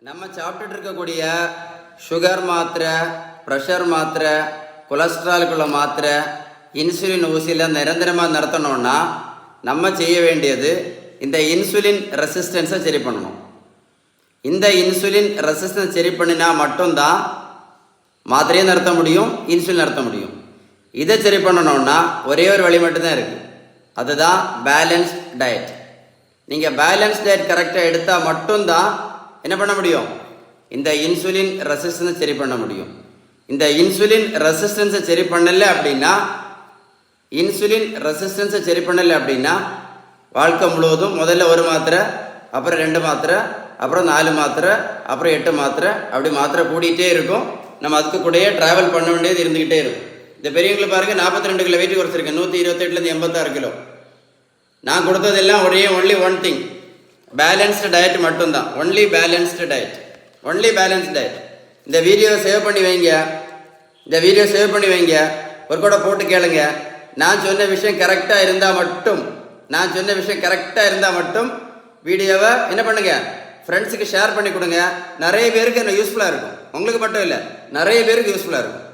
நம்ம சாப்பிட்டுட்டு இருக்கக்கூடிய சுகர் மாத்திரை, ப்ரெஷர் மாத்திரை, கொலஸ்ட்ராலுக்குள்ள மாத்திரை, இன்சுலின் ஊசியில் நிரந்தரமாக நிறுத்தணும்னா நம்ம செய்ய வேண்டியது இந்த இன்சுலின் ரெசிஸ்டன்ஸை சரி பண்ணணும். இந்த இன்சுலின் ரெசிஸ்டன்ஸ் சரி பண்ணினா மட்டும்தான் மாத்திரையை நிறுத்த முடியும், இன்சுலின் நிறுத்த முடியும். இதை சரி பண்ணணும்னா ஒரே ஒரு வழி மட்டும்தான் இருக்குது, அதுதான் பேலன்ஸ்ட் டயட். நீங்கள் பேலன்ஸ் டயட் கரெக்டாக எடுத்தால் மட்டும்தான் என்ன பண்ண முடியும், இந்த இன்சுலின் ரெசிஸ்டன்ஸை சரி பண்ண முடியும். இந்த இன்சுலின் ரெசிஸ்டன்ஸை சரி பண்ணலை அப்படின்னா வாழ்க்கை முழுவதும் முதல்ல ஒரு மாத்திரை, அப்புறம் 2 மாத்திரை, அப்புறம் 4 மாத்திரை, அப்புறம் 8 மாத்திரை, அப்படி மாத்திரை கூடிகிட்டே இருக்கும். நம்ம அதுக்கு கூடயே ட்ராவல் பண்ண வேண்டியது இருந்துக்கிட்டே இருக்கும். இந்த பெரியவங்களை பாருங்கள், 42 கிலோ வெயிட் குறைச்சிருக்கேன், 128லேருந்து 86 கிலோ. நான் கொடுத்ததெல்லாம் only one thing, balanced diet மட்டும்தான். Only balanced diet. இந்த வீடியோவை சேவ் பண்ணி வைங்க, ஒரு கூட போட்டு கேளுங்க. நான் சொன்ன விஷயம் கரெக்டாக இருந்தால் மட்டும் வீடியோவை என்ன பண்ணுங்க, ஃப்ரெண்ட்ஸுக்கு ஷேர் பண்ணி கொடுங்க. நிறைய பேருக்கு என்ன யூஸ்ஃபுல்லாக இருக்கும், உங்களுக்கு மட்டும் இல்லை, நிறைய பேருக்கு யூஸ்ஃபுல்லாக இருக்கும்.